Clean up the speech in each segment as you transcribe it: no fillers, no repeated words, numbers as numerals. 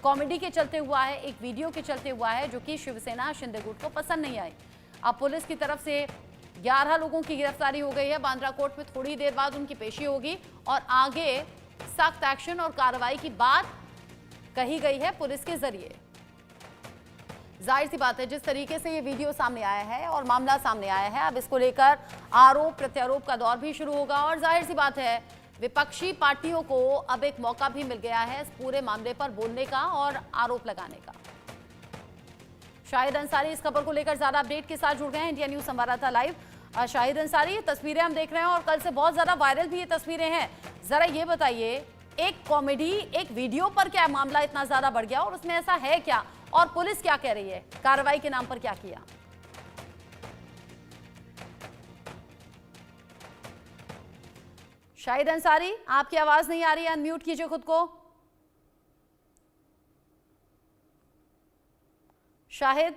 Comedy के चलते हुआ है, एक वीडियो के चलते हुआ है जो कि शिवसेना शिंदे गुट को पसंद नहीं आई। अब पुलिस की तरफ से 11 लोगों की गिरफ्तारी हो गई है। बांद्रा कोर्ट में थोड़ी देर बाद उनकी पेशी होगी और आगे सख्त एक्शन और कार्रवाई की बात कही गई है पुलिस के जरिए। जाहिर सी बात है, जिस तरीके से ये वीडियो सामने आया है और मामला सामने आया है, अब इसको लेकर आरोप प्रत्यारोप का दौर भी शुरू होगा और जाहिर सी बात है विपक्षी पार्टियों को अब एक मौका भी मिल गया है इस पूरे मामले पर बोलने का और आरोप लगाने का। शाहिद अंसारी इस खबर को लेकर ज्यादा अपडेट के साथ जुड़ गए हैं, इंडिया न्यूज संवाददाता लाइव। शाहिद अंसारी, तस्वीरें हम देख रहे हैं और कल से बहुत ज्यादा वायरल भी ये तस्वीरें हैं, जरा ये बताइए एक कॉमेडी एक वीडियो पर क्या मामला इतना ज्यादा बढ़ गया और उसमें ऐसा है क्या और पुलिस क्या कह रही है, कार्रवाई के नाम पर क्या किया? शाहिद अंसारी, आपकी आवाज नहीं आ रही है, अनम्यूट कीजिए खुद को। शाहिद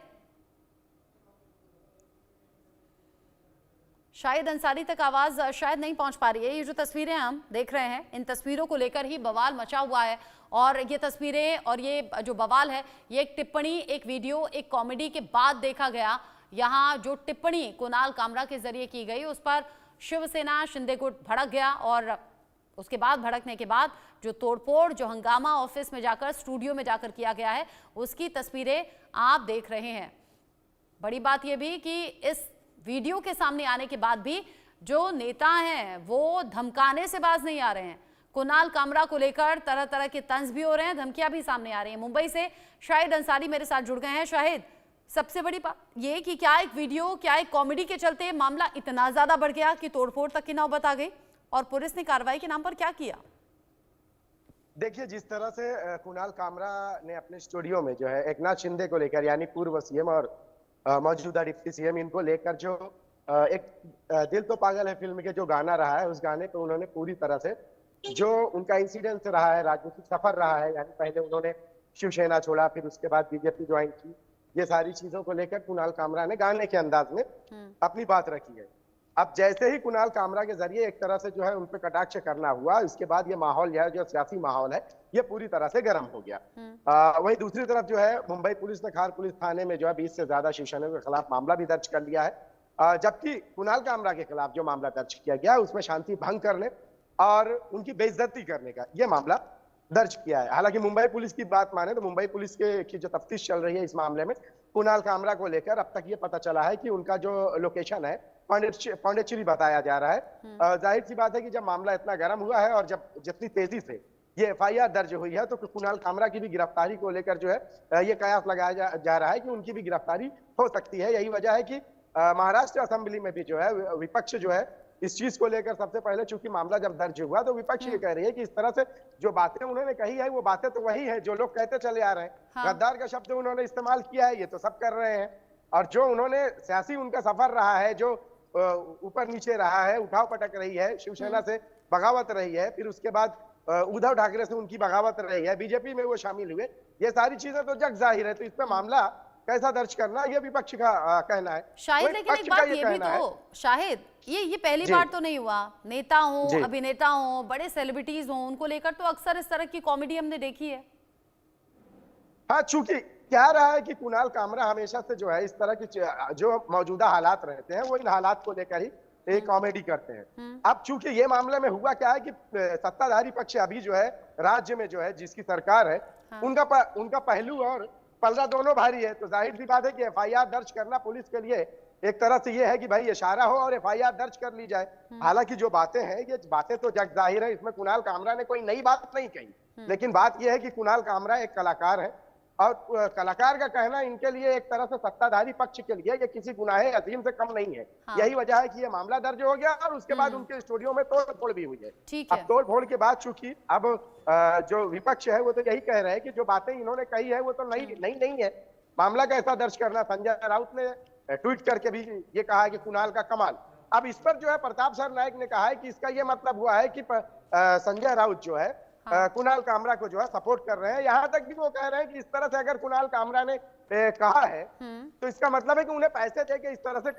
अंसारी तक आवाज शायद नहीं पहुंच पा रही है। ये जो तस्वीरें हम देख रहे हैं, इन तस्वीरों को लेकर ही बवाल मचा हुआ है और ये तस्वीरें और ये जो बवाल है, ये एक टिप्पणी, एक वीडियो, एक कॉमेडी के बाद देखा गया। यहाँ जो टिप्पणी कुणाल कामरा के जरिए की गई उस पर शिवसेना शिंदे गुट भड़क गया और उसके बाद भड़कने के बाद जो तोड़फोड़, जो हंगामा ऑफिस में जाकर, स्टूडियो में जाकर किया गया है, उसकी तस्वीरें आप देख रहे हैं। बड़ी बात यह भी कि इस वीडियो के सामने आने के बाद भी जो नेता हैं वो धमकाने से बाज नहीं आ रहे हैं। कुणाल कामरा को लेकर तरह तरह के तंज भी हो रहे हैं, धमकियां भी सामने आ रही हैं। मुंबई से शाहिद अंसारी मेरे साथ जुड़ गए हैं। शाहिद, सबसे बड़ी बात ये कि क्या एक वीडियो, क्या एक कॉमेडी के चलते मामला इतना ज्यादा बढ़ गया कि तोड़फोड़ तक की नौबत आ गई और पुलिस ने कार्रवाई के नाम पर क्या किया? देखिए, जिस तरह से कुणाल कामरा ने अपने स्टूडियो में जो है एकनाथ शिंदे को लेकर, यानी पूर्व सीएम और मौजूदा डिप्टी सीएम, इनको लेकर जो एक दिल तो पागल है फिल्म के जो गाना रहा है, उस गाने को उन्होंने पूरी तरह से, जो उनका इंसिडेंस रहा है, राजनीतिक सफर रहा है, यानी पहले उन्होंने शिवसेना छोड़ा, फिर उसके बाद बीजेपी ज्वाइन की, ये सारी चीजों को लेकर कुणाल कामरा ने गाने के अंदाज में अपनी बात रखी है। अब जैसे ही कुणाल कामरा के जरिए एक तरह से जो है उन पे कटाक्ष करना हुआ, इसके बाद ये माहौल जो सियासी माहौल है, ये पूरी तरह से गर्म हो गया। वहीं दूसरी तरफ जो है मुंबई पुलिस ने खार पुलिस थाने में जो है 20 से ज्यादा शिवसेना के खिलाफ मामला भी दर्ज कर लिया है, जबकि कुणाल कामरा के खिलाफ जो मामला दर्ज किया गया है उसमें शांति भंग करने और उनकी बेइज्जती करने का ये मामला दर्ज किया है। हालांकि मुंबई पुलिस की बात माने तो मुंबई पुलिस की जो तफ्तीश चल रही है इस मामले में कुणाल कामरा को लेकर, अब तक ये पता चला है कि उनका जो लोकेशन है पांडिचेरी बताया जा रहा है। जाहिर सी बात है कि जब मामला इतना गर्म हुआ है और जब जितनी तेजी से ये एफआईआर दर्ज हुई है, तो कुणाल कामरा की भी गिरफ्तारी को लेकर जो है ये कयास लगाया जा रहा है कि उनकी भी गिरफ्तारी हो सकती है। यही वजह है कि महाराष्ट्र असेंबली में भी जो है विपक्ष जो है इस चीज को लेकर सबसे पहले, चूंकि मामला जब दर्ज हुआ तो विपक्ष ये कह रही है कि इस तरह से जो बातें उन्होंने कही है वो बातें तो वही है जो लोग कहते चले आ रहे हैं। हाँ। गद्दार का शब्द उन्होंने इस्तेमाल किया है, ये तो सब कर रहे हैं। और जो उन्होंने सियासी उनका सफर रहा है, जो ऊपर नीचे रहा है, उठाव पटक रही है, शिवसेना से बगावत रही है, फिर उसके बाद उद्धव ठाकरे से उनकी बगावत रही है, बीजेपी में वो शामिल हुए, ये सारी चीजें तो जग जाहिर है। तो इसमें मामला कैसा दर्ज करना, ये विपक्ष का कहना है। शाहिद, लेकिन एक बात ये भी तो शाहिद, ये पहली बार तो नहीं हुआ। नेता हो, अभिनेता हो, बड़े सेलिब्रिटीज हो, उनको लेकर तो अक्सर इस तरह की कॉमेडी हमने देखी है। हाँ, चूंकि क्या रहा है कि कुणाल कामरा हमेशा से जो है इस तरह की जो मौजूदा हालात रहते हैं वो इन हालात को लेकर ही एक कॉमेडी करते हैं। अब चूंकि ये मामले में हुआ क्या है कि सत्ताधारी पक्ष अभी जो है राज्य में जो है जिसकी सरकार है, उनका पहलू और पलड़ा दोनों भारी है। तो जाहिर सी बात है कि एफआईआर दर्ज करना पुलिस के लिए एक तरह से ये है कि भाई इशारा हो और एफआईआर दर्ज कर ली जाए। हालांकि जो बातें हैं ये बातें तो जग जाहिर है, इसमें कुणाल कामरा ने कोई नई बात नहीं कही, लेकिन बात यह है कि कुणाल कामरा एक कलाकार है और कलाकार का कहना इनके लिए एक तरह से सत्ताधारी पक्ष के लिए ये किसी गुनाहे अजीम से कम नहीं है। हाँ। यही वजह है कि ये मामला दर्ज हो गया और उसके बाद उनके स्टूडियो में तोड़ भी हुई है। अब तोड़ के बाद चूंकि अब जो विपक्ष है वो तो यही कह रहे हैं कि जो बातें इन्होंने कही है वो तो नई नहीं है। मामला कैसा दर्ज करना, संजय राउत ने ट्वीट करके भी ये कहा है कि कुणाल का कमाल। अब इस पर जो है प्रताप सर नायक ने कहा है कि इसका ये मतलब हुआ है कि संजय राउत जो है कुणाल कामरा को जो है सपोर्ट कर रहे हैं। यहाँ तक भी वो कह रहे हैं कि इस तरह से अगर कुणाल कामरा ने कहा है तो इसका मतलब है कि उन्हें पैसे दे के इस तरह से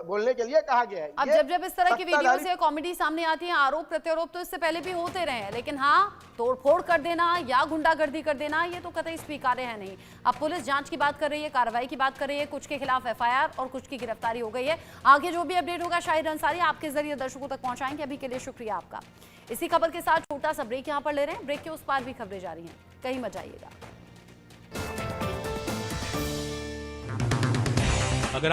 बोलने के लिए कहा गया है। अब जब इस तरह की वीडियोस या कॉमेडी सामने आती है, आरोप प्रत्यारोप तो इससे पहले भी होते रहे हैं, लेकिन हाँ, तोड़फोड़ कर देना या गुंडागर्दी कर देना ये तो कतई स्वीकार्य है नहीं। अब पुलिस जांच की बात कर रही है, कार्रवाई की बात कर रही है, कुछ के खिलाफ FIR और कुछ की गिरफ्तारी हो गई है। आगे जो भी अपडेट होगा शाहिद अंसारी आपके जरिए दर्शकों तक पहुंचाएंगे। अभी के लिए शुक्रिया आपका। इसी खबर के साथ छोटा सा ब्रेक यहाँ पर ले रहे हैं। ब्रेक के उस पार भी खबरें जारी हैं, कहीं मत जाइएगा। अगर आप